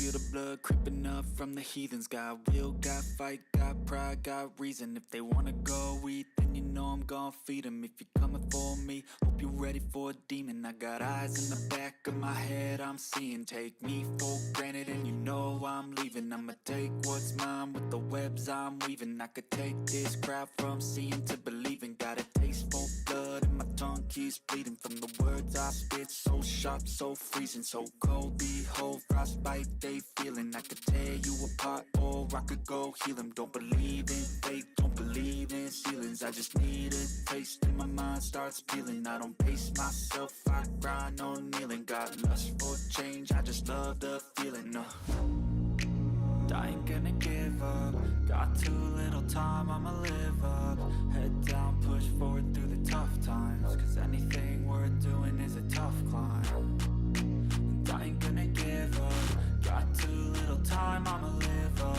feel the blood creeping up from the heathens. Got will, got fight, got pride, got reason. If they wanna go eat, then you know I'm gon' feed them. If you're coming for me, hope you're ready for a demon. I got eyes in the back of my head, I'm seeing. Take me for granted and you know I'm leaving. I'ma take what's mine with the webs I'm weaving. I could take this crowd from seeing to believing. Got a taste for blood and my tongue keeps bleeding from the words I spit. So sharp, so freezing, so cold. Behold, frostbite they feeling. I could tear you apart or I could go heal them. Don't believe in fate, don't believe in ceilings. I just need a taste and my mind starts peeling. I don't pace myself, I grind on kneeling. Got lust for change, I just love the feeling. I ain't gonna give up. Got too little time, I'ma live up. Head down, push forward through the tough times. Cause anything worth doing is a tough climb. And I ain't gonna give up. Got too little time, I'ma live up.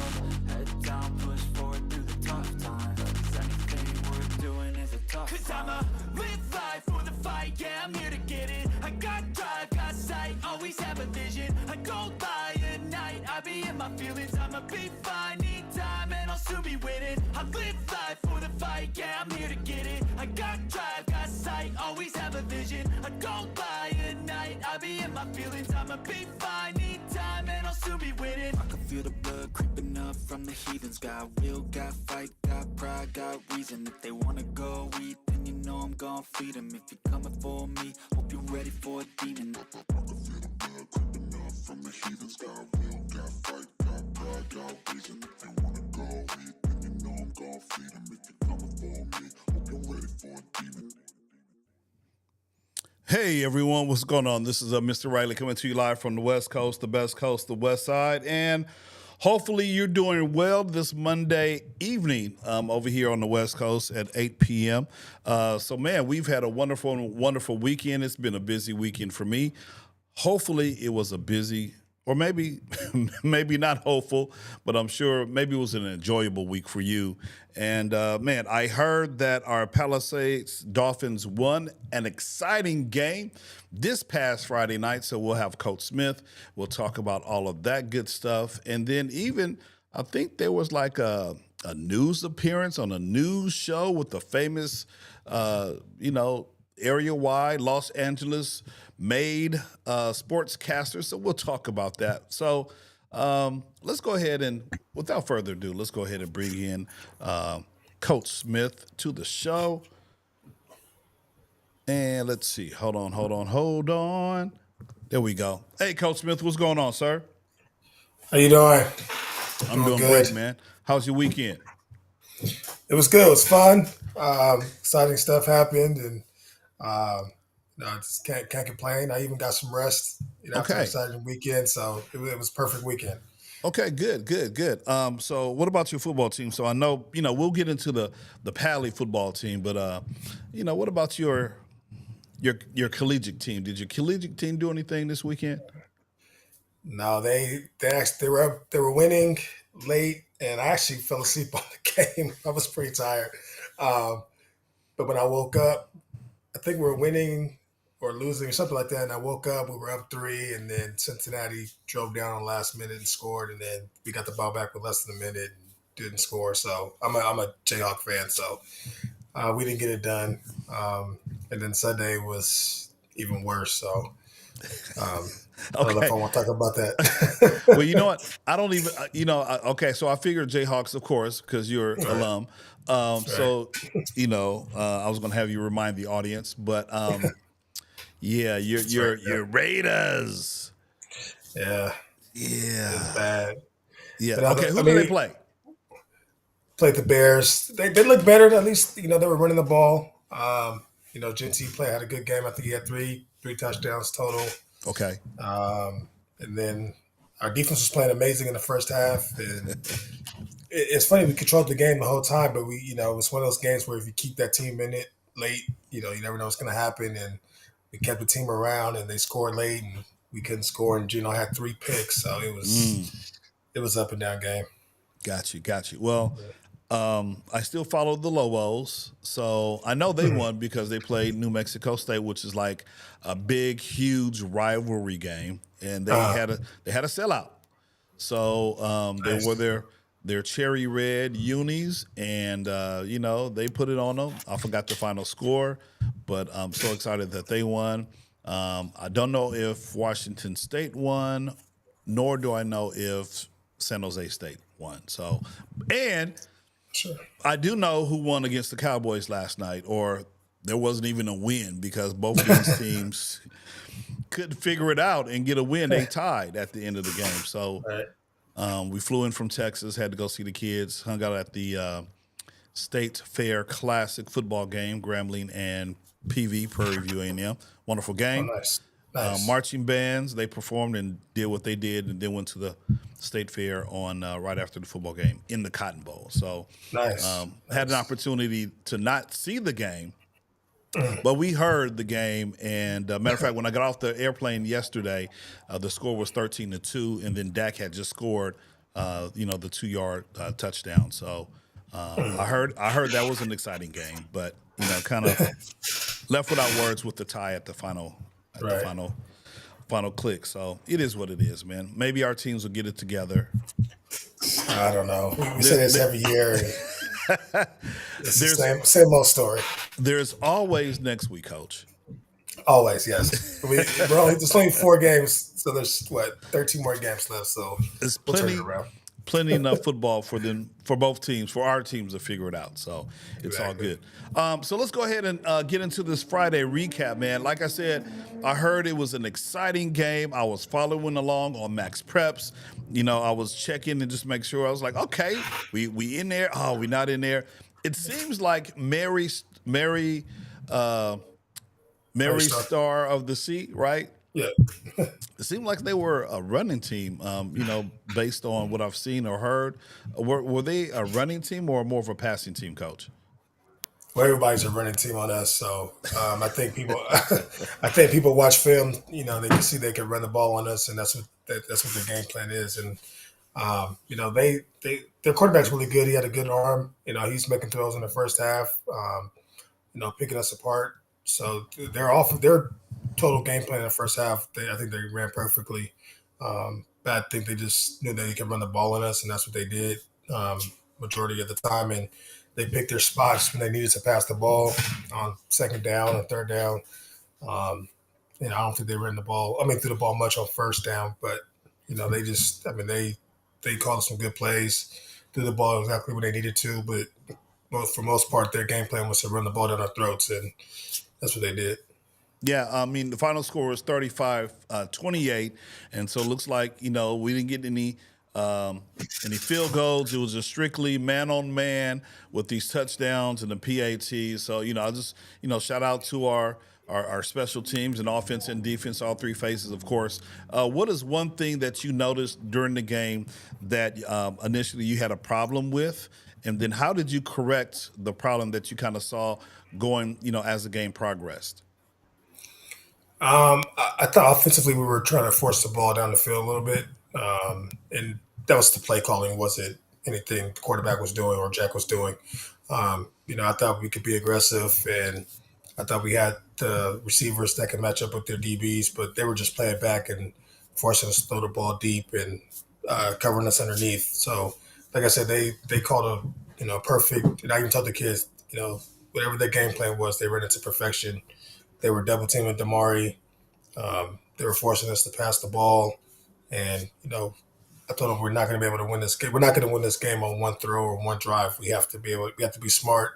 Head down, push forward through the tough times. Cause anything worth doing is a tough climb. Cause I'ma live life for the fight, yeah, I'm here to get it. I got drive, got sight, always have a vision. I go by at night, I be in my feelings. I'ma be fine, need time, and I'll soon be winning. I live life for the fight, yeah, I'm here to get it. I got drive, got sight, always have a vision. I go by at night, I be in my feelings. I'ma be fine, need time, and I'll soon be winning. I can feel the blood creeping up from the heathens. Got will, got fight, got pride, got reason. If they wanna go eat, then you know I'm gon' feed them. If you're coming for me, hope you're ready for a demon. I can feel the blood creeping up from the heathens. Got will, got fight, got pride, got reason. If they wanna go eat, then you know I'm gon' feed them. If you're coming for me, hope you're ready for a demon. Hey everyone, what's going on? This is Mr. Riley coming to you live from the West Coast, the best coast, the West Side, and hopefully you're doing well this Monday evening over here on the West Coast at 8 p.m. So man, we've had a wonderful weekend. It's been a busy weekend for me. Hopefully it was a busy, or maybe not hopeful, but I'm sure maybe it was an enjoyable week for you. And man, I heard that our Palisades Dolphins won an exciting game this past Friday night. So we'll have Coach Smith. We'll talk about all of that good stuff. And then even, I think there was like a news appearance on a news show with the famous, area-wide Los Angeles made sportscaster. So we'll talk about that. So let's go ahead and, without further ado, let's go ahead and bring in Coach Smith to the show. And let's see. Hold on. There we go. Hey, Coach Smith, what's going on, sir? How you doing? I'm doing great, man. How's your weekend? It was good. It was fun. Exciting stuff happened, and I just can't complain. I even got some rest after an exciting weekend, so it was a perfect weekend. Okay, good. So what about your football team? So I know, we'll get into the Pali football team, but what about your collegiate team? Did your collegiate team do anything this weekend? No, they were winning late, and I actually fell asleep on the game. I was pretty tired. But when I woke up, I think we were winning or losing or something like that. And I woke up, we were up 3, and then Cincinnati drove down on the last minute and scored. And then we got the ball back with less than a minute and didn't score. So I'm a Jayhawk fan, so we didn't get it done. And then Sunday was even worse. So I don't know if I want to talk about that. Well, you know what? I don't even, okay, so I figured Jayhawks, of course, because you're alum. So, I was going to have you remind the audience, but yeah, you're Raiders. Yeah. It's bad. Yeah. Okay, who did they play? Played the Bears. They looked better. At least, they were running the ball. Genty had a good game. I think he had three touchdowns total. Okay. And then our defense was playing amazing in the first half. And it's funny, we controlled the game the whole time, but it was one of those games where if you keep that team in it late, you never know what's going to happen. And we kept the team around, and they scored late, and we couldn't score. And Gino had 3 picks, so it was up and down game. Got you. Well, I still follow the Lobos, so I know they won because they played New Mexico State, which is like a big, huge rivalry game, and they had a sellout. So they wore Nice. their cherry red unis, and they put it on them. I forgot the final score, but I'm so excited that they won. I don't know if Washington State won, nor do I know if San Jose State won. So, and Sure. I do know who won against the Cowboys last night, or there wasn't even a win because both of these teams couldn't figure it out and get a win. They tied at the end of the game. So Right. we flew in from Texas, had to go see the kids, hung out at the State Fair Classic football game, Grambling and PV, Prairie View A&M. Wonderful Oh, game. nice. Nice. Marching bands, they performed and did what they did, and then went to the State Fair on right after the football game in the Cotton Bowl. So Nice. had an Nice. opportunity to not see the game, but we heard the game. And matter of fact, when I got off the airplane yesterday, the score was 13-2, and then Dak had just scored, the 2-yard touchdown. So I heard that was an exciting game, but kind of left without words with the tie at the final Right. final click. So it is what it is, man. Maybe our teams will get it together. I don't know. We say this every year. And it's the There's same old story. there's always next week, Coach. Always, yes. There's only 4 games, so there's 13 more games left. So It's we'll turn plenty it around. plenty enough football for both teams, for our teams to figure it out. So it's all Exactly. good. So let's go ahead and get into this Friday recap, man. Like I said, I heard it was an exciting game. I was following along on MaxPreps. I was checking and just make sure. I was like, okay, we in there. Oh, we not in there. It seems like Mary Star of the Sea, right? Yeah. It seemed like they were a running team, based on what I've seen or heard. Were they a running team or more of a passing team, Coach? Well, everybody's a running team on us, so I think people watch film. They can see they can run the ball on us, and that's what their game plan is. And their quarterback's really good. He had a good arm. He's making throws in the first half. Picking us apart. So their total game plan in the first half. I think they ran perfectly. But I think they just knew that they could run the ball on us, and that's what they did majority of the time. And they picked their spots when they needed to pass the ball on second down and third down. I don't think they ran the ball. Threw the ball much on first down, but they just. They called some good plays, threw the ball exactly when they needed to, but for most part, their game plan was to run the ball down our throats, and that's what they did. Yeah, the final score was 35-28, and so it looks like we didn't get any field goals. It was just strictly man on man with these touchdowns and the PATs. So I just shout out to our special teams and offense and defense, all three phases, of course. What is one thing that you noticed during the game that initially you had a problem with, and then how did you correct the problem that you kind of saw going as the game progressed? I thought offensively we were trying to force the ball down the field a little bit, and that was the play calling. Wasn't anything the quarterback was doing or Jack was doing. I thought we could be aggressive, and I thought we had the receivers that could match up with their DBs, but they were just playing back and forcing us to throw the ball deep and covering us underneath. So, like I said, they called a perfect. And I even told the kids, whatever their game plan was, they ran it to perfection. They were double teaming Damari. They were forcing us to pass the ball, and I told them we're not going to be able to win this game. We're not going to win this game on one throw or one drive. We have to be smart.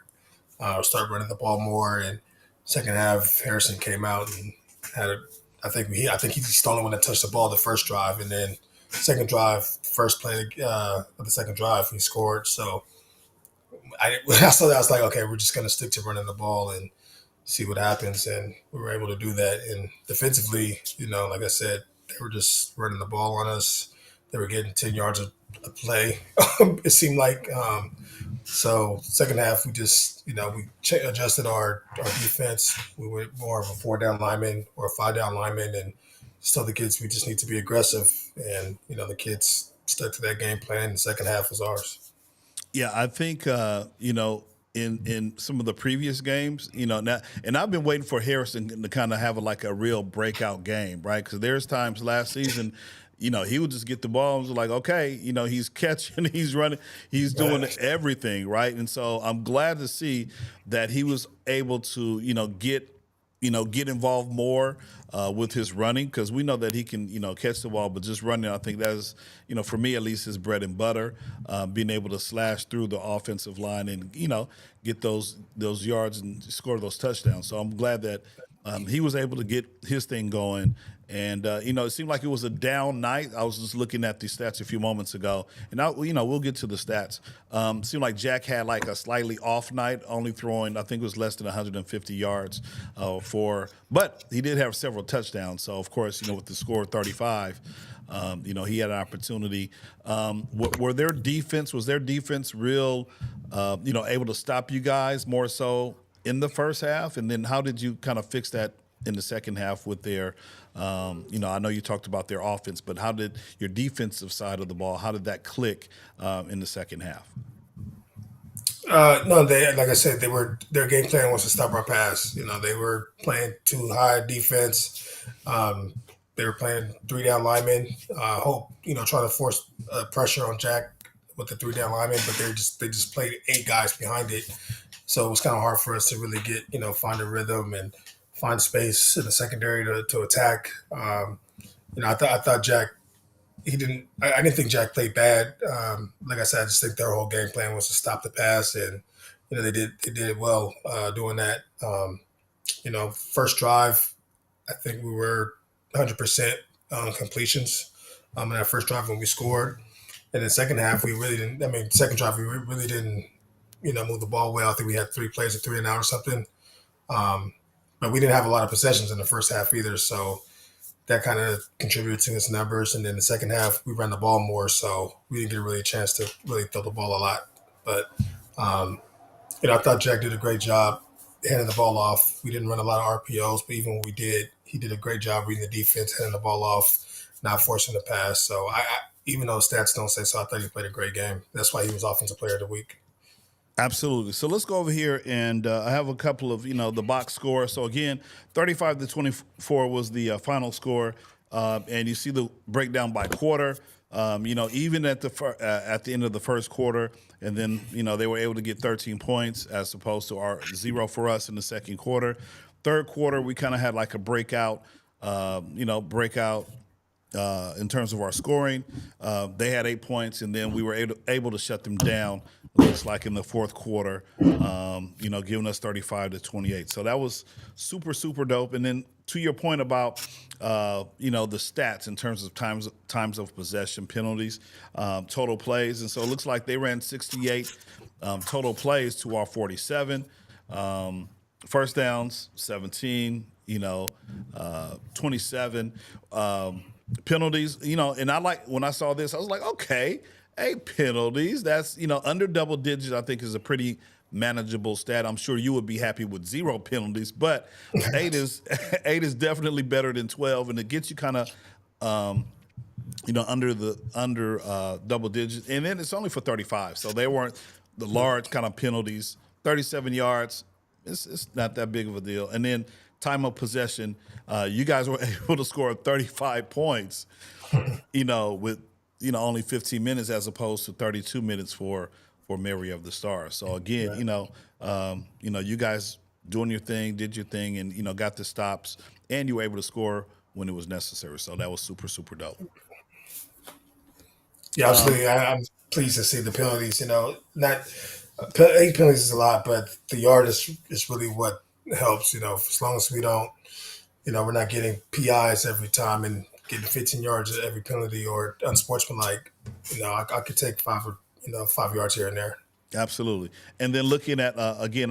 Start running the ball more. And second half, Harrison came out and had a. I think he's the only one that touched the ball the first drive, and then second drive, first play of the second drive, he scored. So when I saw that, I was like, okay, we're just going to stick to running the ball and see what happens, and we were able to do that. And defensively, like I said, they were just running the ball on us. They were getting 10 yards a play. It seemed like. So second half, we just adjusted our defense. We went more of a 4-down lineman or a 5-down lineman, and just told the kids we just need to be aggressive. And the kids stuck to that game plan. The second half was ours. Yeah, I think in some of the previous games, now, and I've been waiting for Harrison to kind of have a real breakout game, right? Because there's times last season he would just get the ball and was like, okay, he's catching, he's running, he's doing everything, right? And so I'm glad to see that he was able to, get involved more with his running, because we know that he can, catch the ball, but just running, I think that's, for me at least, his bread and butter, being able to slash through the offensive line and, get those yards and score those touchdowns. So I'm glad that he was able to get his thing going. And, it seemed like it was a down night. I was just looking at the stats a few moments ago, and we'll get to the stats. Seemed like Jack had like a slightly off night, only throwing, I think it was less than 150 yards but he did have several touchdowns. So, of course, with the score of 35, he had an opportunity. Was their defense real, able to stop you guys more so in the first half? And then how did you kind of fix that in the second half with their, I know you talked about their offense, but how did your defensive side of the ball, how did that click in the second half? No, like I said, their game plan was to stop our pass. They were playing too high defense. They were playing 3-down linemen. Trying to force pressure on Jack with the 3-down linemen, but they just played 8 guys behind it. So it was kind of hard for us to really get, find a rhythm and find space in the secondary to attack. I thought Jack, I didn't think Jack played bad. Like I said, I just think their whole game plan was to stop the pass, and they did well doing that. First drive, I think we were 100% on completions in that first drive when we scored. And then second half, we really didn't. Second drive, we really didn't, move the ball well. I think we had 3 plays of 3 and out or something. But we didn't have a lot of possessions in the first half either, so that kind of contributed to his numbers. And then the second half, we ran the ball more, so we didn't get really a chance to really throw the ball a lot. But, I thought Jack did a great job handing the ball off. We didn't run a lot of RPOs, but even when we did, he did a great job reading the defense, handing the ball off, not forcing the pass. So even though stats don't say so, I thought he played a great game. That's why he was Offensive Player of the Week. Absolutely. So let's go over here, and I have a couple of, the box score. So again, 35-24 was the final score, and you see the breakdown by quarter. Even at the end of the first quarter, and then they were able to get 13 points as opposed to our 0 for us in the second quarter. Third quarter, we kind of had like a breakout in terms of our scoring. They had 8 points, and then we were able to shut them down, looks like in the fourth quarter, giving us 35-28. So that was super, super dope. And then to your point about, the stats in terms of times of possession, penalties, total plays. And so it looks like they ran 68 total plays to our 47. First downs, 17, 27. Penalties, and when I saw this, I was like, okay, 8 penalties. That's, under double digits, I think is a pretty manageable stat. I'm sure you would be happy with 0 penalties, but 8 is definitely better than 12, and it gets you kind of, under double digits. And then it's only for 35, so they weren't the large kind of penalties. 37 yards, it's not that big of a deal. And then time of possession, you guys were able to score 35 points, with only 15 minutes as opposed to 32 minutes for Mary of the Stars. So again, you guys doing your thing, did your thing, and got the stops, and you were able to score when it was necessary. So that was super, super dope. Yeah, absolutely. I'm pleased to see the penalties. Not 8 penalties is a lot, but the yard is really what helps. As long as we don't, we're not getting PIs every time and getting 15 yards at every penalty or unsportsmanlike. I could take 5 yards here and there. Absolutely. And then looking at again,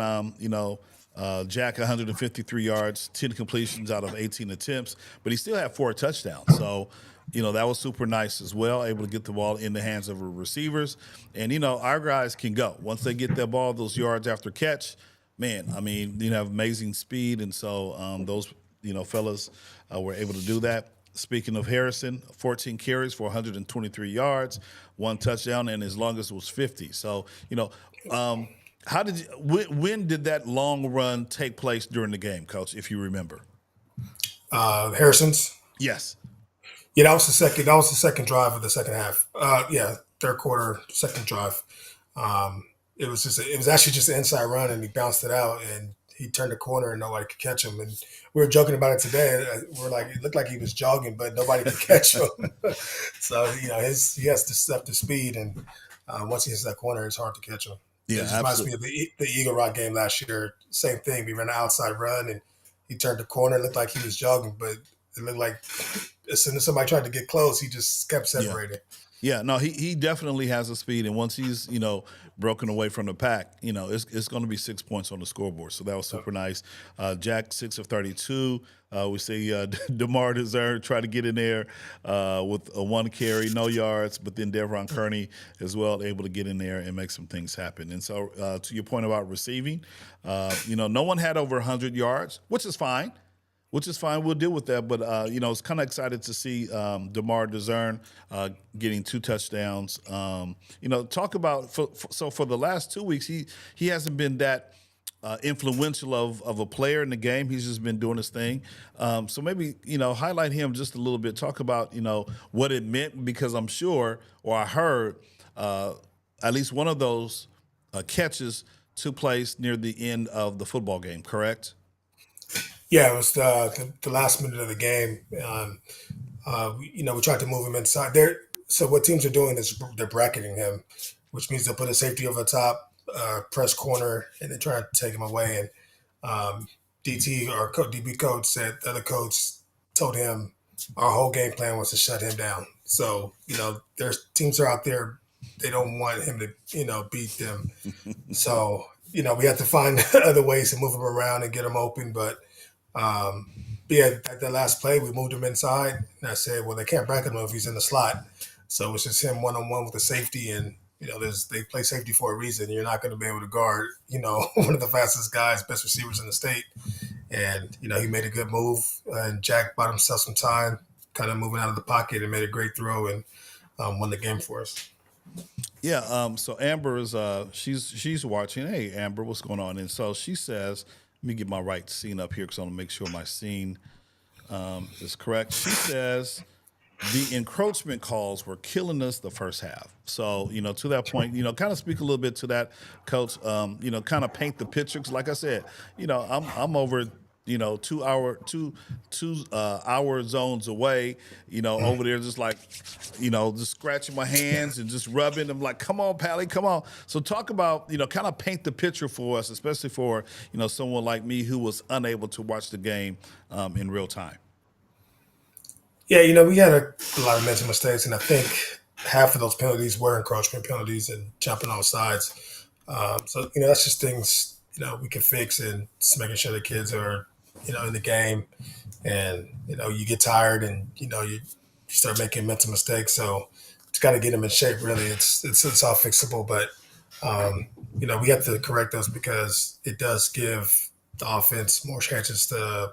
Jack 153 yards, 10 completions out of 18 attempts, but he still had 4 touchdowns. So, that was super nice as well, able to get the ball in the hands of our receivers. And, our guys can go. Once they get that ball, those yards after catch, man, have amazing speed. And so those, fellas were able to do that. Speaking of Harrison, 14 carries for 123 yards, 1 touchdown, and his longest was 50. So, when did that long run take place during the game, Coach, if you remember? Harrison's? Yes. Yeah, that was the second. That was the second drive of the second half. Yeah, third quarter, second drive. Um, it was just. It was actually just an inside run, and he bounced it out, and he turned the corner, and nobody could catch him. And we were joking about it today. We're like, it looked like he was jogging, but nobody could catch him. So he has to step to speed, and once he hits that corner, it's hard to catch him. It Yeah, just reminds me absolutely. of the Eagle Rock game last year. Same thing. We ran an outside run, and he turned the corner. It looked like he was jogging, but it looked like as soon as somebody tried to get close, he just kept Yeah. separating. Yeah, no, he definitely has the speed, and once he's broken away from the pack, it's going to be 6 points on the scoreboard. So that was super nice. Jack 6 of 32. We see Demar Desert try to get in there with a one carry, no yards, but then Devron Kearney as well able to get in there and make some things happen. And so to your point about receiving, no one had over 100 yards, which is fine. We'll deal with that. But, it's kind of excited to see DeMar DeZern getting 2 touchdowns. Talk about for the last 2 weeks, he hasn't been that influential of a player in the game. He's just been doing his thing. So maybe, highlight him just a little bit. Talk about, what it meant, because I'm sure, or I heard, at least one of those catches took place near the end of the football game, correct? Yeah, it was the last minute of the game. We tried to move him inside there. So what teams are doing is they're bracketing him, which means they'll put a safety over the top, press corner, and then try to take him away. And DT or DB coach said the other coach told him our whole game plan was to shut him down. So there's teams are out there, they don't want him to beat them. So we have to find other ways to move him around and get him open, but. Um, yeah, at the last play, we moved him inside, and I said, "Well, they can't bracket him if he's in the slot." So it's just him one on one with the safety, and they play safety for a reason. You're not going to be able to guard, one of the fastest guys, best receivers in the state, and he made a good move, and Jack bought himself some time, kind of moving out of the pocket, and made a great throw and won the game for us. Yeah. So Amber is she's watching. Hey, Amber, what's going on? And so she says, let me get my right scene up here because I want to make sure my scene is correct. She says the encroachment calls were killing us the first half. So to that point, kind of speak a little bit to that, Coach. Kind of paint the picture. 'Cause like I said, I'm over 2 hour zones away, over there just like, just scratching my hands and just rubbing them like, come on, Pally, come on. So talk about, kind of paint the picture for us, especially for, someone like me who was unable to watch the game in real time. Yeah, we had a lot of mental mistakes, and I think half of those penalties were encroachment penalties and jumping on sides. So that's just things we can fix, and just making sure the kids are in the game, and you get tired, and you start making mental mistakes. So it's got to get them in shape. Really, it's all fixable, but we have to correct those because it does give the offense more chances to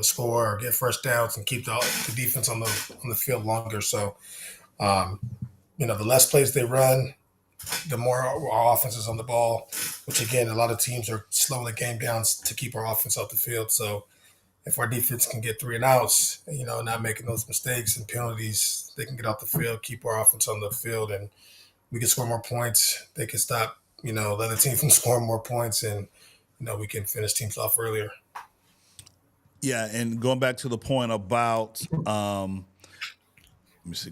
score or get first downs and keep the defense on the field longer. So the less plays they run, the more our offense is on the ball, which again, a lot of teams are slowing the game down to keep our offense off the field. So if our defense can get 3 and outs, not making those mistakes and penalties, they can get off the field, keep our offense on the field, and we can score more points. They can stop, the other team from scoring more points, and we can finish teams off earlier. Yeah, and going back to the point about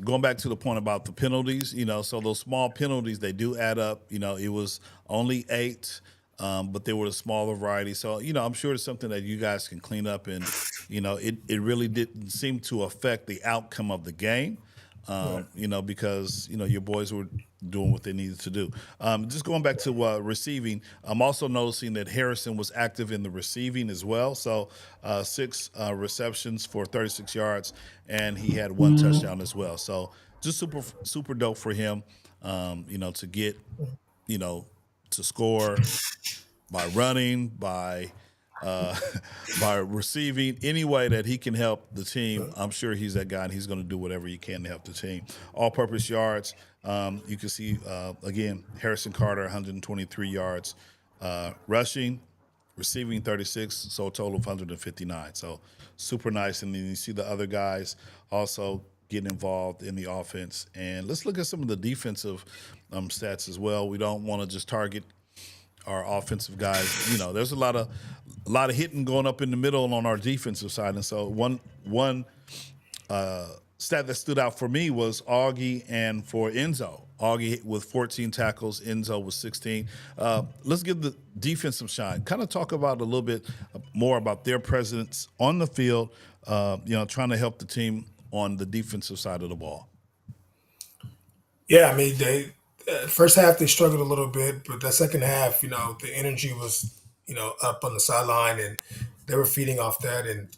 going back to the point about the penalties, so those small penalties, they do add up. It was only 8, but they were a smaller variety. So, I'm sure it's something that you guys can clean up, and, it really didn't seem to affect the outcome of the game. Because, your boys were doing what they needed to do. Just going back to receiving, I'm also noticing that Harrison was active in the receiving as well. So 6 receptions for 36 yards, and he had 1 touchdown as well. So just super, super dope for him, to get, to score by running, by by receiving, any way that he can help the team. I'm sure he's that guy, and he's going to do whatever he can to help the team. All-purpose yards, you can see, again, Harrison Carter, 123 yards rushing, receiving 36, so a total of 159. So super nice. And then you see the other guys also getting involved in the offense. And let's look at some of the defensive stats as well. We don't want to just target our offensive guys. There's a lot of hitting going up in the middle on our defensive side. And so one stat that stood out for me was Augie and for Enzo. Augie with 14 tackles, Enzo with 16. Let's give the defense some shine. Kind of talk about a little bit more about their presence on the field, trying to help the team on the defensive side of the ball. Yeah, I mean, they first half they struggled a little bit, but the second half, the energy was, up on the sideline, and they were feeding off that. And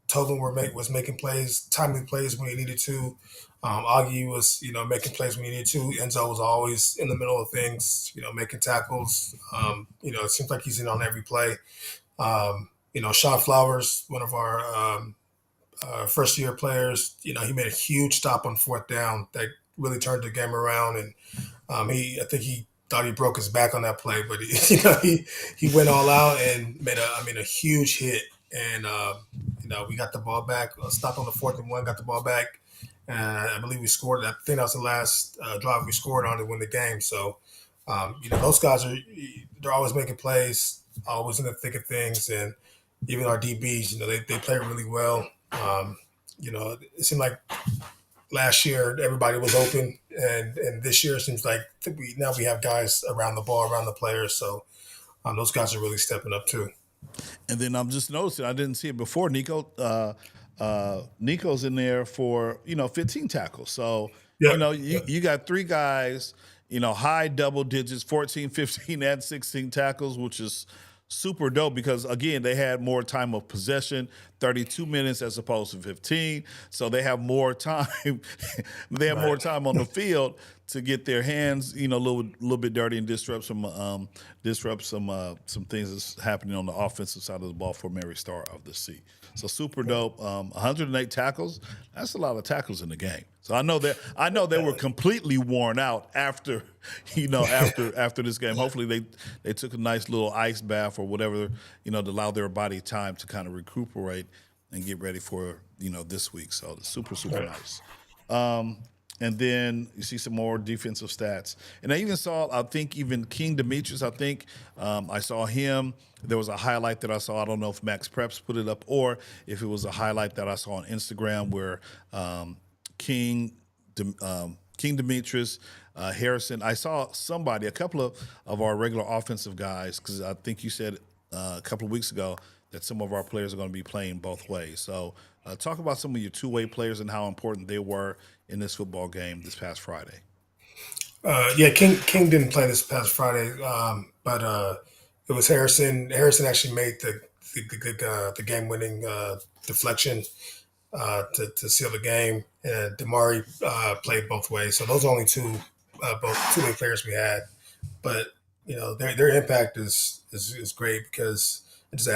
Tolan was making plays, timely plays when he needed to. Augie was, making plays when he needed to. Enzo was always in the middle of things, making tackles. It seems like he's in on every play. Sean Flowers, one of our first-year players, he made a huge stop on fourth down that really turned the game around. And I think he thought he broke his back on that play, but he went all out and made a huge hit. And we got the ball back, stopped on the 4th and 1, got the ball back, and I believe we scored. I think that was the last drive we scored on to win the game. So those guys they're always making plays, always in the thick of things, and even our DBs, they play really well. It seemed like last year everybody was open, and this year it seems like we have guys around the ball, around the players. So those guys are really stepping up too. And then I'm just noticing, I didn't see it before, Nico's in there for 15 tackles. So you got three guys, high double digits, 14, 15, and 16 tackles, which is super dope because, again, they had more time of possession, 32 minutes as opposed to 15. So they have more time. They have more time on the field to get their hands, a little bit dirty and disrupt some things that's happening on the offensive side of the ball for Mary Star of the Sea. So super dope. 108 tackles. That's a lot of tackles in the game. So I know they were completely worn out after this game. Hopefully they took a nice little ice bath or whatever, to allow their body time to kind of recuperate and get ready for, this week. So it's super, super nice. And then you see some more defensive stats. And I even saw, I think, even King Demetrius, I saw him. There was a highlight that I saw. I don't know if MaxPreps put it up or if it was a highlight that I saw on Instagram where King Demetrius, Harrison. I saw a couple of our regular offensive guys, because I think you said a couple of weeks ago that some of our players are going to be playing both ways. So talk about some of your two-way players and how important they were in this football game this past Friday. King didn't play this past Friday, but it was Harrison. Harrison actually made the game-winning deflection to seal the game, and Damari played both ways. So those are only both two-way players we had, but their impact is great because it just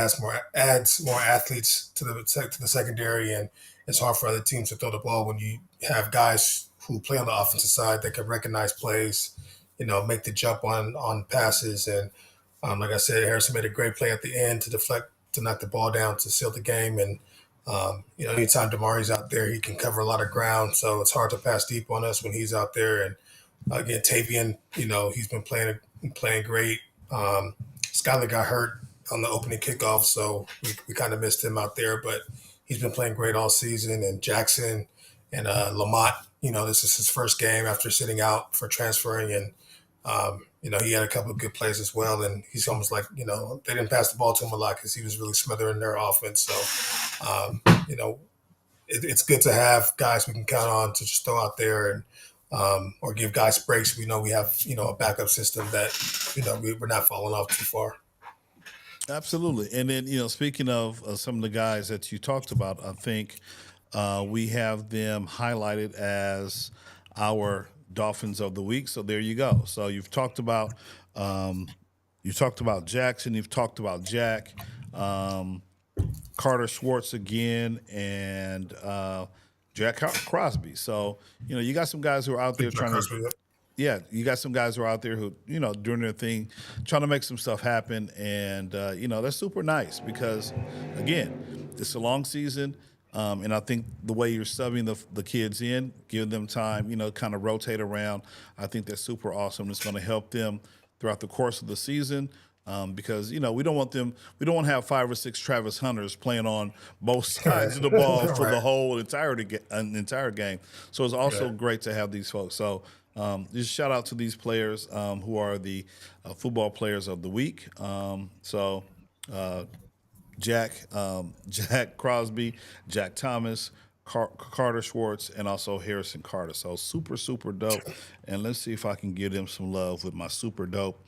adds more athletes to the secondary, and it's hard for other teams to throw the ball when you have guys who play on the offensive side that can recognize plays, make the jump on passes. And like I said, Harrison made a great play at the end to knock the ball down to seal the game. And anytime Damari's out there, he can cover a lot of ground, so it's hard to pass deep on us when he's out there. And again, Tavian, he's been playing great. Skyler got hurt on the opening kickoff, so we kind of missed him out there, but he's been playing great all season. And Jackson and Lamont, this is his first game after sitting out for transferring, and he had a couple of good plays as well. And he's almost like, they didn't pass the ball to him a lot because he was really smothering their offense. So, it's good to have guys we can count on to just throw out there and or give guys breaks. We know we have, a backup system that, we're not falling off too far. Absolutely. And then, speaking of some of the guys that you talked about, I think we have them highlighted as our Dolphins of the week. So there you go. So you've talked about Jackson, you've talked about Jack, Carter Schwartz again, and Jack Crosby. So, you got some guys who are out there trying to. Yeah, you got some guys who are out there who, doing their thing, trying to make some stuff happen. And, that's super nice because, again, it's a long season. And I think the way you're subbing the kids in, giving them time, kind of rotate around, I think that's super awesome. It's going to help them throughout the course of the season. Because we don't want to have 5 or 6 Travis Hunters playing on both sides of the ball for the Right. whole entire game. So it's also Right. great to have these folks. So just shout out to these players who are the football players of the week. Jack Crosby, Jack Thomas, Carter Schwartz, and also Harrison Carter. So super, super dope. And let's see if I can give them some love with my super dope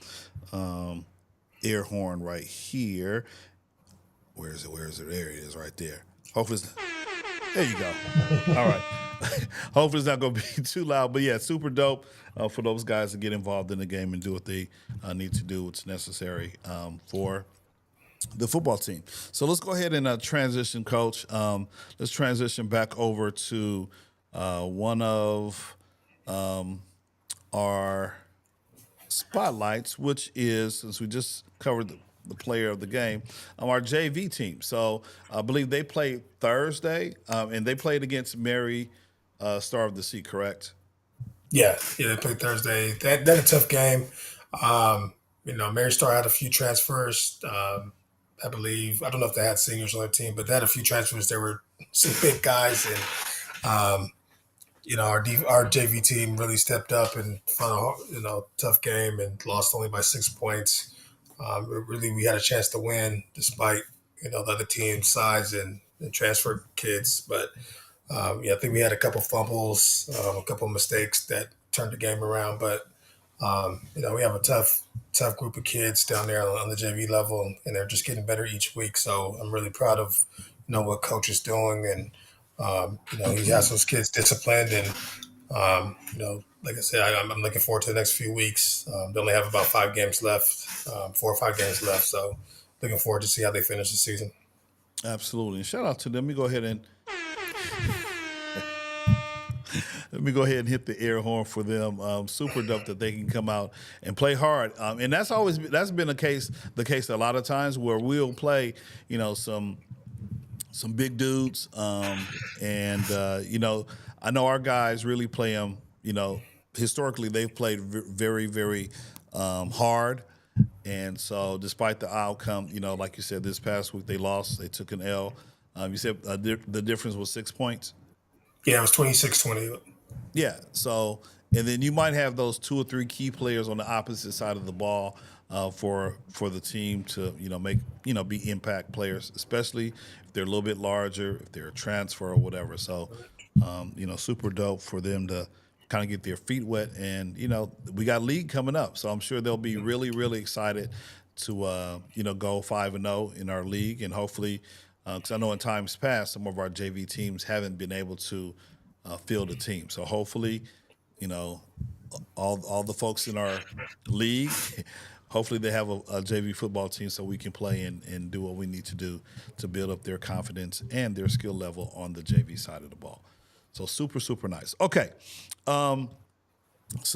air horn right here. Where is it? There it is right there. Hopefully there you go. All right. Hopefully it's not going to be too loud. But yeah, super dope for those guys to get involved in the game and do what they need to do, what's necessary for the football team. So let's go ahead and transition, Coach. Let's transition back over to one of our spotlights, which is, since we just covered the player of the game, our JV team. So I believe they played Thursday, and they played against Mary Star of the Sea, correct? Yeah, they played Thursday. That a tough game. Mary Star had a few transfers. I believe, I don't know if they had seniors on their team, but they had a few transfers. There were some big guys, and our JV team really stepped up and fought a tough game and lost only by 6 points. Really, we had a chance to win despite the other team's size and transfer kids. But I think we had a couple fumbles, a couple mistakes that turned the game around. But we have a tough group of kids down there on the JV level, and they're just getting better each week. So I'm really proud of what coach is doing, and he has those kids disciplined, and like I said, I'm looking forward to the next few weeks. They only have about 5 games left, 4 or 5 games left. So looking forward to see how they finish the season. Absolutely. And shout out to them. Let me go ahead and hit the air horn for them. Super dope that they can come out and play hard. And that's been the case a lot of times where we'll play, some big dudes. I know our guys really play them, historically they've played very, very hard. And so despite the outcome, like you said, this past week they lost, they took an L. You said the difference was 6 points? Yeah, it was 26-20. Yeah. So, and then you might have those 2 or 3 key players on the opposite side of the ball for the team to make be impact players, especially if they're a little bit larger, if they're a transfer or whatever. So, super dope for them to kind of get their feet wet, and we got league coming up, so I'm sure they'll be really, really excited to go 5-0 in our league, and hopefully, because I know in times past some of our JV teams haven't been able to field a team. So hopefully, all the folks in our league, hopefully they have a JV football team so we can play and do what we need to do to build up their confidence and their skill level on the JV side of the ball. So super, super nice. Okay. So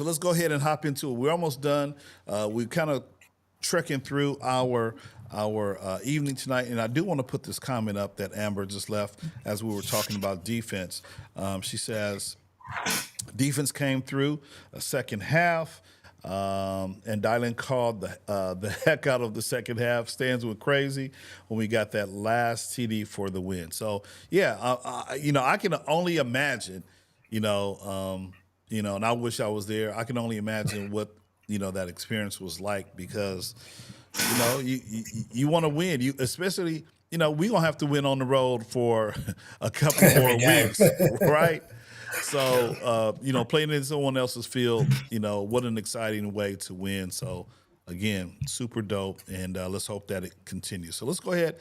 let's go ahead and hop into it. We're almost done. We're kind of trekking through our evening tonight, and I do want to put this comment up that Amber just left as we were talking about defense. She says, defense came through a second half, and Dylan called the heck out of the second half. Stands went crazy when we got that last TD for the win. So yeah, I can only imagine, and I wish I was there. I can only imagine what that experience was like, because you want to win. You especially, we gonna have to win on the road for a couple more weeks, right? So playing in someone else's field, what an exciting way to win. So again, super dope, and let's hope that it continues. So let's go ahead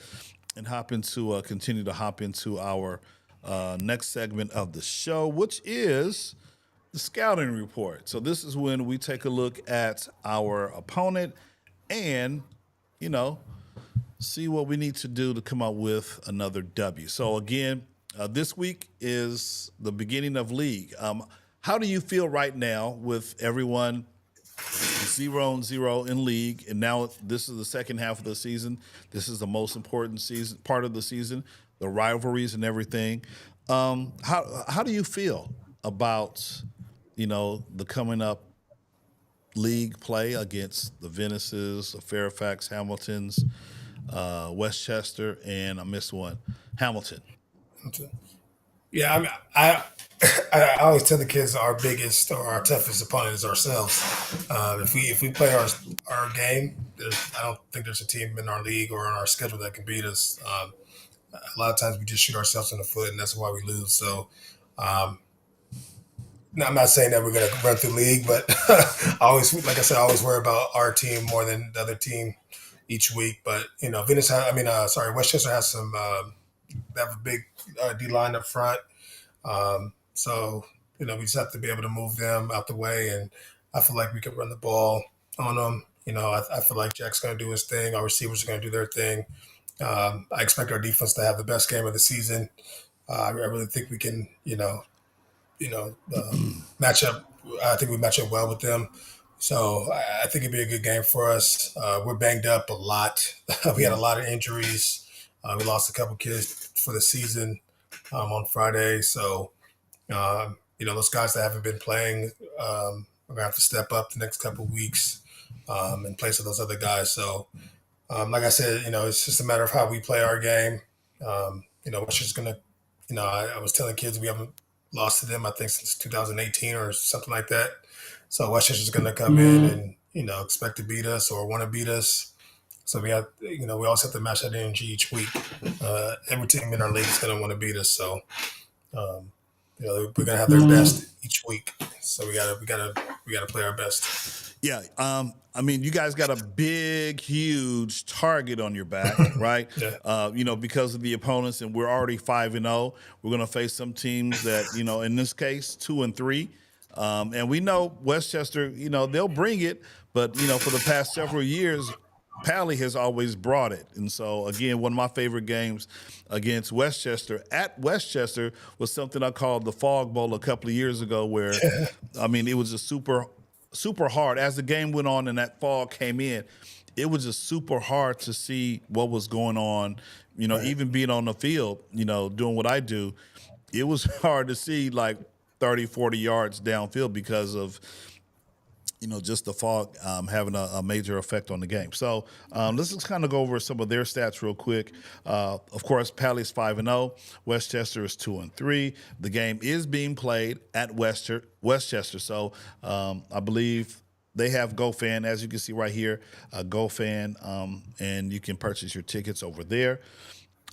and continue to hop into our next segment of the show, which is the scouting report. So this is when we take a look at our opponent and, see what we need to do to come up with another W. So again, this week is the beginning of league. How do you feel right now with everyone 0-0 in league, and now this is the second half of the season? This is the most important part of the season. the rivalries and everything. How do you feel about the coming up league play against the Venices, the Fairfax, Hamiltons, Westchester, and I missed one, Hamilton. Yeah, I mean, I always tell the kids our biggest or our toughest opponent is ourselves. If we play our game, I don't think there's a team in our league or on our schedule that can beat us. A lot of times we just shoot ourselves in the foot, and that's why we lose. So, now, I'm not saying that we're going to run through league, but like I said, I always worry about our team more than the other team each week. But Westchester has some. They have a big D line up front. So, we just have to be able to move them out the way. And I feel like we can run the ball on them. I feel like Jack's going to do his thing. Our receivers are going to do their thing. I expect our defense to have the best game of the season. I really think we can, match up. I think we match up well with them. So I think it'd be a good game for us. We're banged up a lot. We had a lot of injuries. We lost a couple kids for the season on Friday. So, those guys that haven't been playing are going to have to step up the next couple of weeks in place of those other guys. So, like I said, it's just a matter of how we play our game. We're just going to, I was telling kids we haven't lost to them, I think, since 2018 or something like that. So Westchester's going to come in and, expect to beat us or want to beat us. So we have, we always have to match that energy each week. Every team in our league is going to want to beat us. So, we're going to have their best each week. So we gotta play our best. Yeah. You guys got a big, huge target on your back, right? Yeah. Because of the opponents, and we're already 5-0. We're going to face some teams that, in this case, 2-3. And we know Westchester, they'll bring it, but, for the past several years, Pali has always brought it. And so, again, one of my favorite games against Westchester at Westchester was something I called the Fog Bowl a couple of years ago where, it was just super hard. As the game went on and that fog came in, it was just super hard to see what was going on. Right. Even being on the field, doing what I do, it was hard to see like 30, 40 yards downfield because of – just the fog having a major effect on the game. So let's just kind of go over some of their stats real quick. Of course, Pali's 5-0. Westchester is 2-3. The game is being played at Westchester. So I believe they have GoFan, as you can see right here, GoFan, and you can purchase your tickets over there.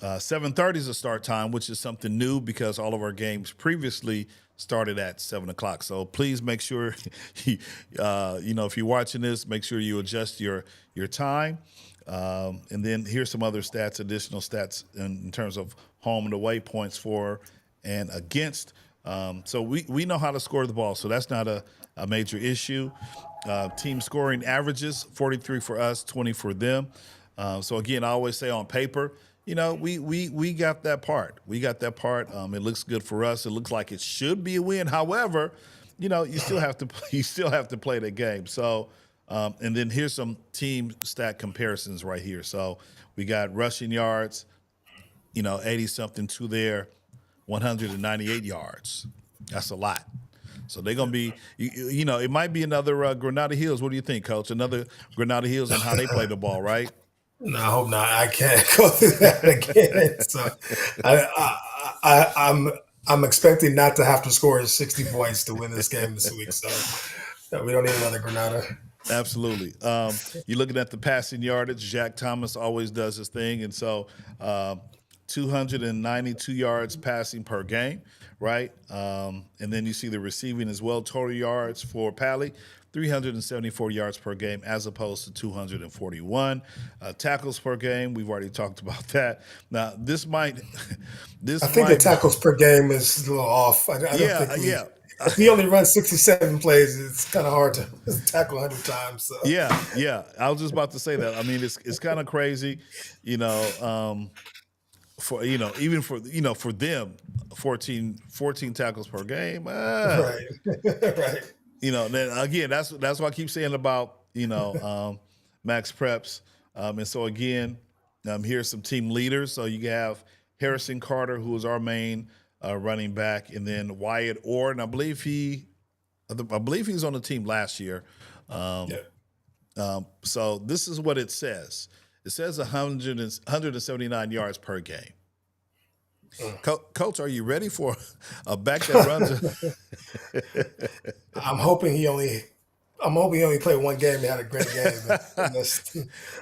7:30 is the start time, which is something new because all of our games previously started at 7 o'clock. So please make sure, if you're watching this, make sure you adjust your time. And then here's some other stats, additional stats in terms of home and away points for and against. So we know how to score the ball, so that's not a major issue. Team scoring averages, 43 for us, 20 for them. So again, I always say on paper, we got that part. We got that part. It looks good for us. It looks like it should be a win. However, you still have to play the game. So, and then here's some team stat comparisons right here. So we got rushing yards, 80 something to their 198 yards. That's a lot. So they're going to be, it might be another Granada Hills. What do you think, Coach? Another Granada Hills and how they play the ball, right? No, I hope not. I can't go through that again. So I'm expecting not to have to score 60 points to win this game this week. So we don't need another Granada. Absolutely. You're looking at the passing yardage. Jack Thomas always does his thing. And so 292 yards passing per game, right? And then you see the receiving as well. Total yards for Pali, 374 yards per game as opposed to 241. Tackles per game, we've already talked about that. Now, I think the tackles per game is a little off. I don't think if we only run 67 plays, it's kind of hard to tackle 100 times. So. Yeah. I was just about to say that. I mean, it's kind of crazy, for even for them, 14 tackles per game. Right. Right. Then again, that's what I keep saying about MaxPreps. And so again, here's some team leaders. So you have Harrison Carter, who was our main running back, and then Wyatt Orr, and I believe he's on the team last year. Yeah. So this is what it says. It says 179 yards per game. Coach, are you ready for a back that runs? I'm hoping he only played one game and had a great game.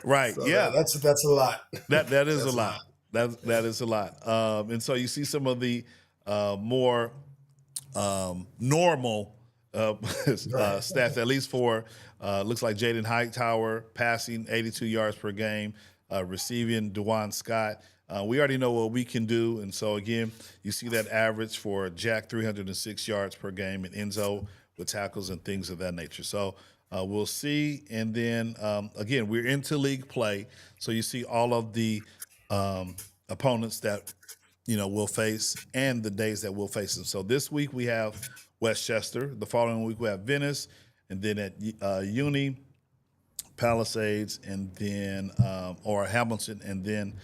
Right. So Yeah. that's a lot. That is That's a lot. That is a lot. And so you see some of the more normal stats, at least for looks like Jaden Hightower passing 82 yards per game, receiving Dewan Scott. We already know what we can do, and so again, you see that average for Jack 306 yards per game, and Enzo with tackles and things of that nature. So we'll see, and then again, we're into league play, so you see all of the opponents that we'll face and the days that we'll face them. So this week we have Westchester. The following week we have Venice, and then at Uni, Palisades, and then or Hamilton, and then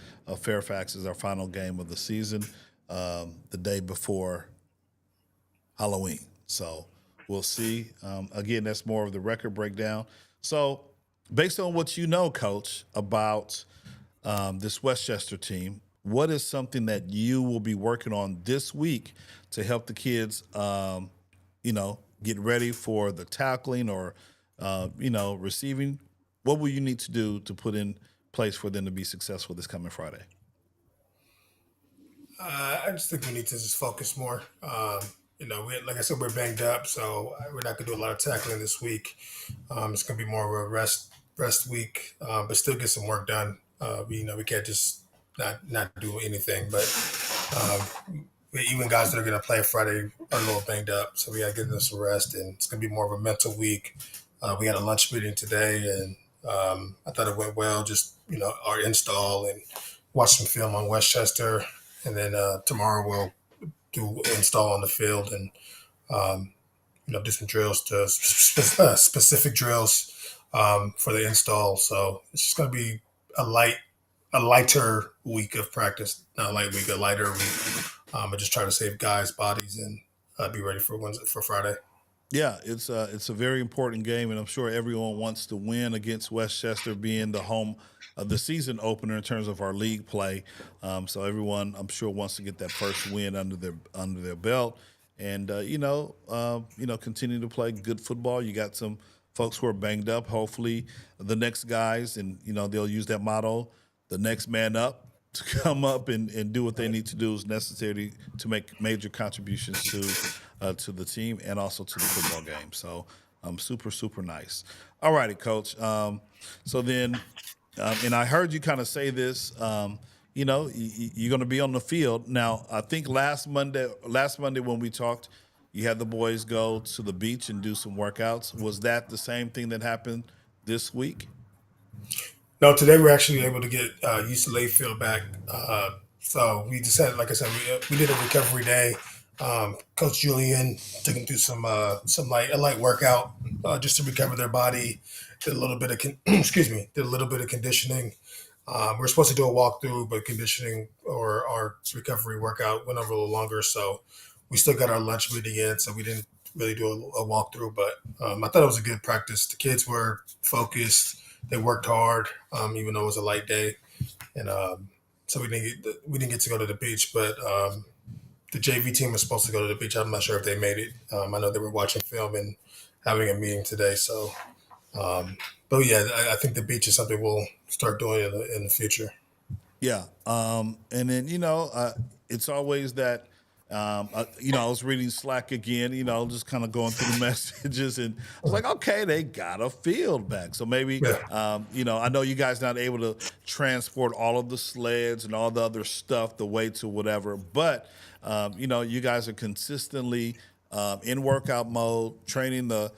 Fairfax is our final game of the season, the day before Halloween. So we'll see. Again, that's more of the record breakdown. So based on what you know, Coach, about this Westchester team, what is something that you will be working on this week to help the kids, get ready for the tackling or, receiving? What will you need to do to put in place for them to be successful this coming Friday? I just think we need to just focus more. Like I said, we're banged up, so we're not gonna do a lot of tackling this week. It's gonna be more of a rest week, but still get some work done. We can't just not do anything. But even guys that are gonna play Friday are a little banged up, so we gotta get them some rest, and it's gonna be more of a mental week. We had a lunch meeting today, and I thought it went well. Just our install and watch some film on Westchester, and then tomorrow we'll do install on the field and do some drills to specific drills for the install. So it's just going to be a lighter week of practice, not a light week, a lighter week. I just try to save guys' bodies and be ready for Friday. Yeah, it's a very important game, and I'm sure everyone wants to win against Westchester, being the home of the season opener in terms of our league play. So everyone, I'm sure, wants to get that first win under their belt, and continue to play good football. You got some folks who are banged up. Hopefully, the next guys, and they'll use that motto, the next man up, to come up and do what they need to do is necessary to make major contributions to the team and also to the football game. So super, super nice. All righty, Coach. So then, and I heard you kind of say this, you're going to be on the field. Now, I think last Monday when we talked, you had the boys go to the beach and do some workouts. Was that the same thing that happened this week? No, today we're actually able to get used to Layfield back. So we just had, like I said, we did a recovery day. Coach Julian took them through some light workout just to recover their body. Did a little bit of conditioning. We're supposed to do a walkthrough, but conditioning or our recovery workout went over a little longer. So we still got our lunch meeting in, so we didn't really do a walkthrough. But I thought it was a good practice. The kids were focused. They worked hard, even though it was a light day, and so we didn't get to go to the beach. But the JV team was supposed to go to the beach. I'm not sure if they made it. I know they were watching film and having a meeting today. So, but yeah, I think the beach is something we'll start doing in the future. Yeah, and then it's always that. I was reading Slack again, just kind of going through the messages, and I was like, okay, they got a field back. So maybe, I know you guys not able to transport all of the sleds and all the other stuff the way to whatever, but, you guys are consistently in workout mode, training the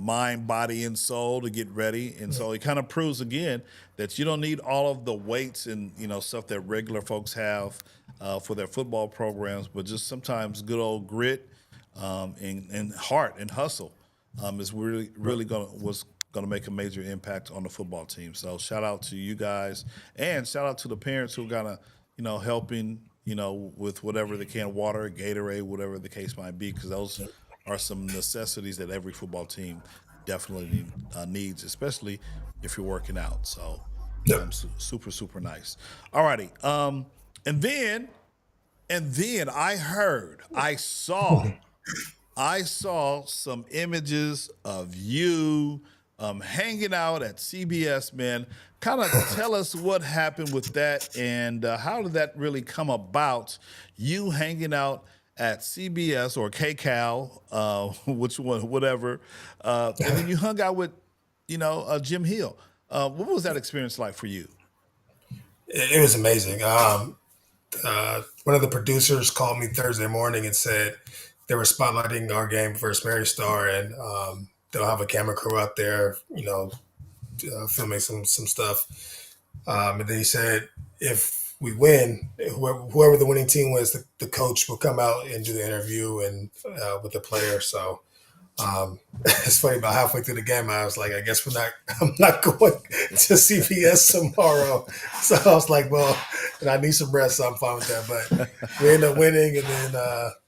mind, body, and soul to get ready. And so it kind of proves, again, that you don't need all of the weights and, stuff that regular folks have for their football programs, but just sometimes good old grit and heart and hustle is really was going to make a major impact on the football team. So shout out to you guys, and shout out to the parents who are going to, helping with whatever they can, water, Gatorade, whatever the case might be, because those are some necessities that every football team definitely needs, especially if you're working out. So, Yep. super, super nice. All righty. And then, I saw some images of you hanging out at CBS, man. Kind of tell us what happened with that and how did that really come about? You hanging out at CBS or KCAL, which one, whatever, and then you hung out with, Jim Hill. What was that experience like for you? It was amazing. One of the producers called me Thursday morning and said they were spotlighting our game versus Mary Star, and they'll have a camera crew out there, filming some stuff. And then he said if we win, whoever the winning team was, the coach will come out and do the interview and with the player. So it's funny. About halfway through the game, I was like, I guess I'm not going to CBS tomorrow. So I was like, well, and I need some rest, so I'm fine with that. But we ended up winning, and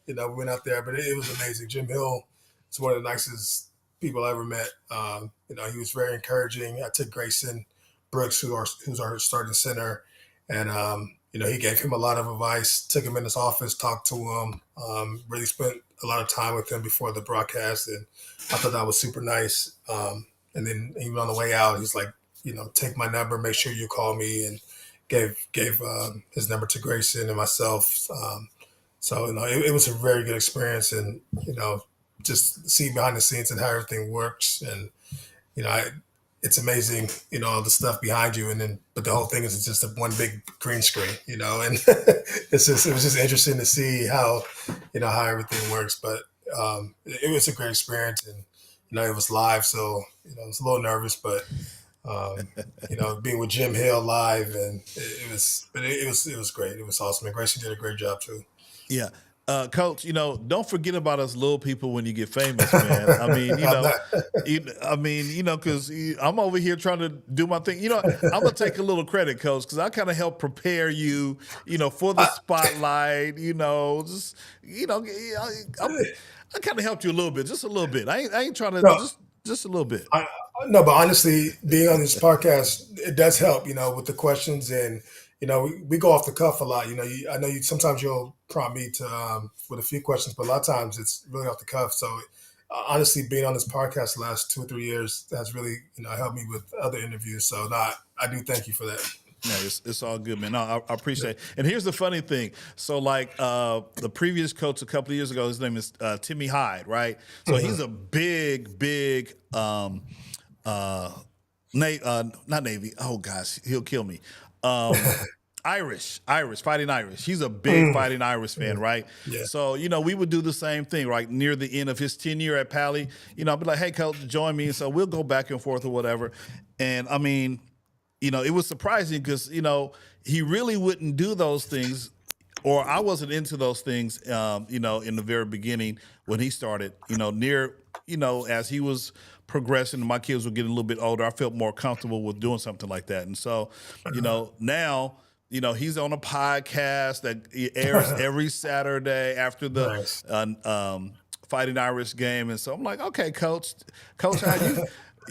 then we went out there. But it was amazing. Jim Hill is one of the nicest people I ever met. He was very encouraging. I took Grayson Brooks, who's our starting center, and he gave him a lot of advice. Took him in his office, talked to him. Really spent a lot of time with him before the broadcast, and I thought that was super nice. And then even on the way out, he's like, take my number, make sure you call me, and gave his number to Grayson and myself. So it was a very good experience, and just see behind the scenes and how everything works, and it's amazing, all the stuff behind you, but the whole thing is just one big green screen, and it was just interesting to see how everything works. But it was a great experience, and it was live, so I was a little nervous, but being with Jim Hill live, and it was great. It was awesome, and Grayson did a great job too. Yeah. Coach, don't forget about us little people when you get famous, man. I mean, because I'm over here trying to do my thing. I'm gonna take a little credit, Coach, because I kind of helped prepare you, for the spotlight. I kind of helped you a little bit, just a little bit. I ain't trying to just a little bit. No, but honestly, being on this podcast, it does help, with the questions, and we go off the cuff a lot. I know sometimes you'll prompt me to with a few questions, but a lot of times it's really off the cuff. So honestly, being on this podcast the last 2 or 3 years has really helped me with other interviews. So I do thank you for that. Yeah, it's all good, man. No, I appreciate it. And here's the funny thing. So, like the previous coach a couple of years ago, his name is Timmy Hyde, right? So he's a big, not Navy. Oh gosh, he'll kill me. Irish, Fighting Irish. He's a big Fighting Irish fan, right? Yeah. So, we would do the same thing, right? Near the end of his tenure at Pali, I'd be like, hey, coach, join me. And so we'll go back and forth or whatever. And I mean, it was surprising because, he really wouldn't do those things, or I wasn't into those things, in the very beginning when he started, as he was progressing and my kids were getting a little bit older, I felt more comfortable with doing something like that. And so, now, he's on a podcast that airs every Saturday after the Fighting Irish game. And so I'm like, okay, coach, how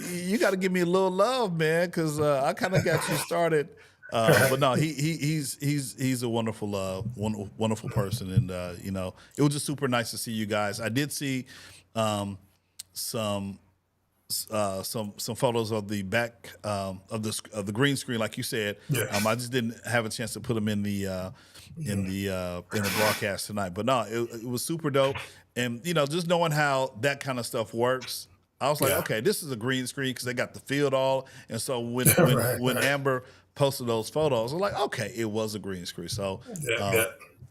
you got to give me a little love, man, because I kind of got you started. But no, he's a wonderful wonderful person, and it was just super nice to see you guys. I did see some photos of the back of the green screen, like you said. Yeah. I just didn't have a chance to put them in the broadcast tonight. But no, it was super dope, and just knowing how that kind of stuff works. I was like, okay, this is a green screen because they got the field all. And so when Amber posted those photos, I was like, okay, it was a green screen. So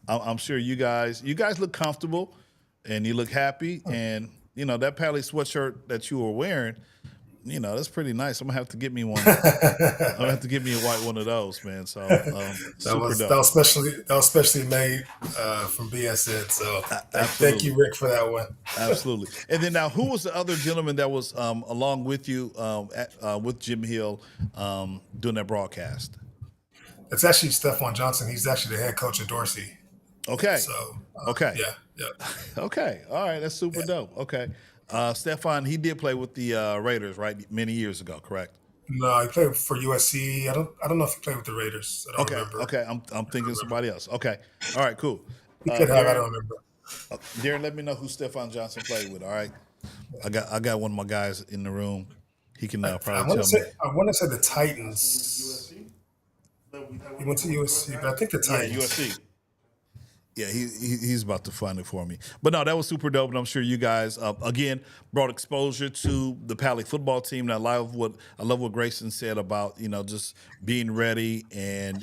I'm sure you guys look comfortable and you look happy. And, that Pally sweatshirt that you were wearing, that's pretty nice. I'm going to have to get me one. I'm going to have to get me a white one of those, man. So that was specially made from BSN. So thank you, Rick, for that one. Absolutely. And then now, who was the other gentleman that was along with you with Jim Hill doing that broadcast? It's actually Stephon Johnson. He's actually the head coach at Dorsey. Okay. So Okay. yeah. Okay. All right. That's super dope. Okay. Stefan, he did play with the Raiders, right? Many years ago, correct? No, he played for USC. I don't know if he played with the Raiders. I don't Okay. remember. Okay. I'm thinking somebody else. Okay. All right. Cool. He could have. I Darren, don't remember. Darren, let me know who Stefan Johnson played with. All right. I got one of my guys in the room. He can I probably want to tell say me. the Titans. He went to USC, but I think the Yeah, Titans. USC. Yeah, he's about to find it for me. But no, that was super dope, and I'm sure you guys again brought exposure to the Pali football team. And I love what Grayson said about just being ready, and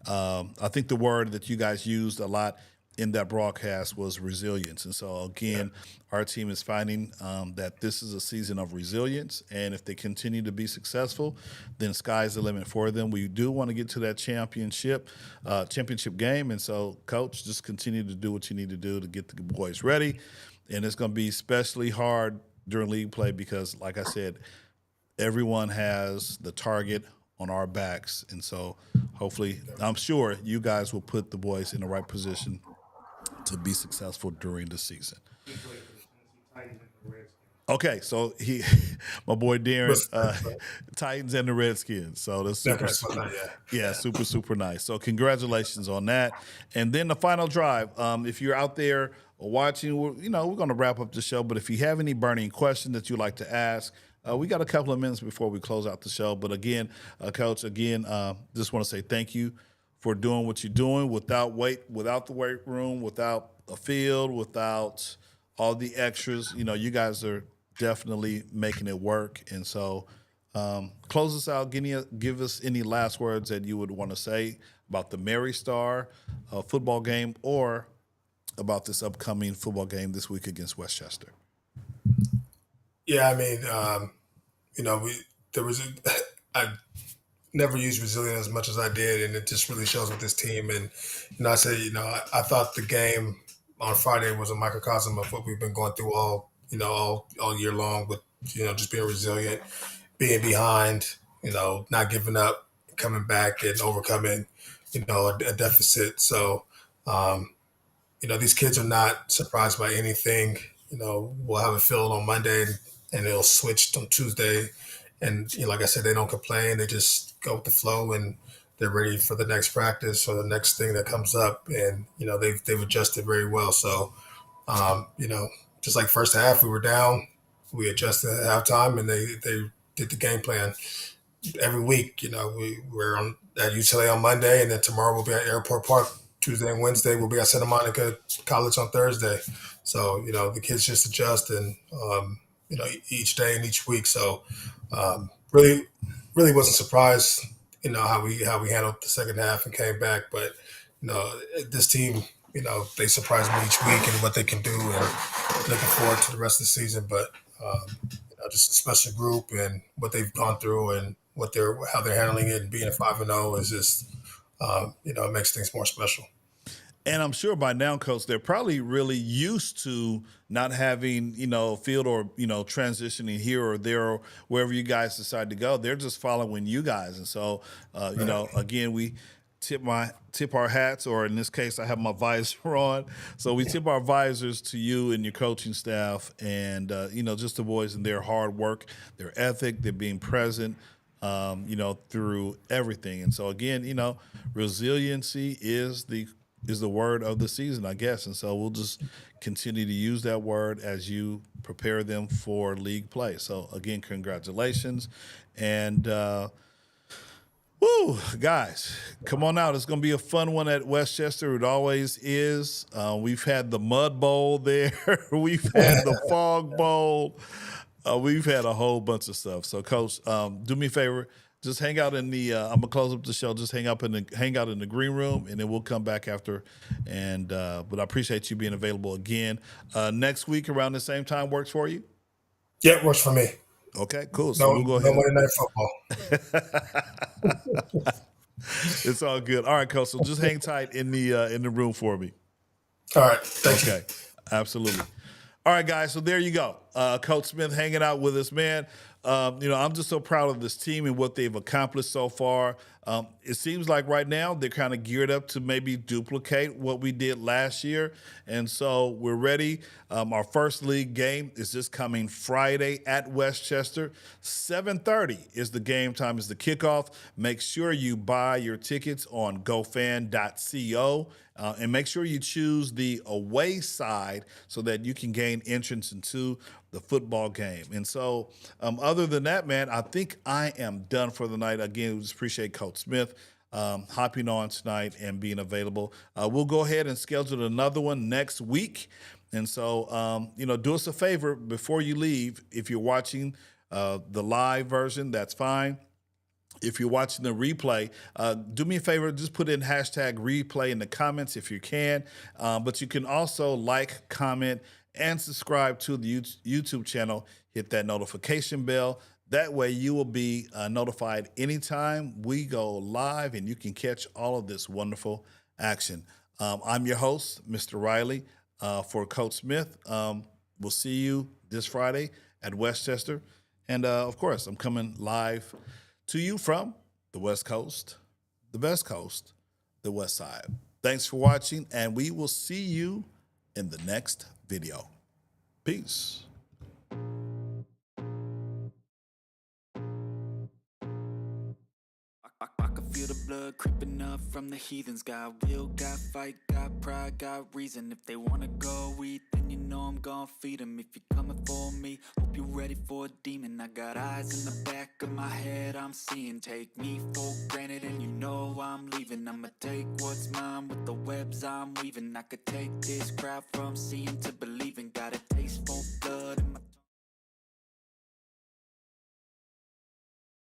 I think the word that you guys used a lot in that broadcast was resilience. And so again, our team is finding that this is a season of resilience, and if they continue to be successful, then sky's the limit for them. We do want to get to that championship game, and so coach, just continue to do what you need to do to get the boys ready. And it's going to be especially hard during league play because, like I said, everyone has the target on our backs, and so hopefully, I'm sure you guys will put the boys in the right position to be successful during the season. Okay, so my boy Darren, Titans and the Redskins. So that's super, super nice. So congratulations on that. And then the final drive. If you're out there watching, we're going to wrap up the show. But if you have any burning question that you'd like to ask, we got a couple of minutes before we close out the show. But again, Coach, just want to say thank you for doing what you're doing without the weight room, without a field, without all the extras. You guys are definitely making it work. And so close us out. Give us any last words that you would want to say about the Mary Star football game or about this upcoming football game this week against Westchester. Yeah, I mean, I never used resilience as much as I did, and it just really shows with this team. And I say, I thought the game on Friday was a microcosm of what we've been going through all year long with just being resilient, being behind, not giving up, coming back and overcoming a deficit. So these kids are not surprised by anything. We'll have a field on Monday and it'll switch on Tuesday. And like I said, they don't complain. They just go with the flow and they're ready for the next practice or the next thing that comes up. And, they've adjusted very well. So, just like first half, we were down, we adjusted at halftime and they did the game plan every week. We're at UCLA on Monday, and then tomorrow we'll be at Airport Park. Tuesday and Wednesday we'll be at Santa Monica College on Thursday. So, the kids just adjust and, each day and each week. So, really wasn't surprised, how we handled the second half and came back. But, this team, they surprise me each week and what they can do, and looking forward to the rest of the season. But, just a special group and what they've gone through and how they're handling it, and being a 5-0 is just, it makes things more special. And I'm sure by now, Coach, they're probably really used to not having, field or, transitioning here or there or wherever you guys decide to go. They're just following you guys. And so, again, we tip our hats, or in this case, I have my visor on. So we tip our visors to you and your coaching staff and, just the boys and their hard work, their ethic, their being present, through everything. And so, again, resiliency is the word of the season, I guess. And so we'll just continue to use that word as you prepare them for league play. So, again, congratulations. And, guys, come on out. It's going to be a fun one at Westchester. It always is. We've had the Mud Bowl there. We've had the Fog Bowl. We've had a whole bunch of stuff. So, Coach, do me a favor. Just hang out in the. I'm gonna close up the show. Just hang out in the green room, and then we'll come back after. And but I appreciate you being available again. Next week around the same time works for you. Yeah, it works for me. Okay, cool. So we'll go ahead. No Monday Night Football. It's all good. All right, Coach. So just hang tight in the room for me. All right. Thank you. Okay, absolutely. All right, guys. So there you go. Coach Smith hanging out with us, man. I'm just so proud of this team and what they've accomplished so far. It seems like right now they're kind of geared up to maybe duplicate what we did last year. And so we're ready. Our first league game is this coming Friday at Westchester. 7:30 is the game time, is the kickoff. Make sure you buy your tickets on gofan.co. And make sure you choose the away side so that you can gain entrance into the football game. And so other than that, man, I think I am done for the night. Again, we just appreciate Coach Smith hopping on tonight and being available. We'll go ahead and schedule another one next week. And so, do us a favor before you leave. If you're watching the live version, that's fine. If you're watching the replay, do me a favor, just put in hashtag replay in the comments if you can. But you can also like, comment, and subscribe to the YouTube channel. Hit that notification bell. That way you will be notified anytime we go live and you can catch all of this wonderful action. I'm your host, Mr. Riley, for Coach Smith. We'll see you this Friday at Westchester. And, of course, I'm coming live to you from the West Coast, the best coast, the West Side. Thanks for watching, and we will see you in the next video. Peace. I can feel the blood creeping up from the heathens. Got will, got fight, got pride, got reason. If they wanna go eat, then you know I'm gonna feed them. If you're coming for me, hope you're ready for a demon. I got eyes in the back of my head, I'm seeing. Take me for granted and you know I'm leaving. I'ma take what's mine with the webs I'm weaving. I could take this crowd from seeing to believing. Got a taste for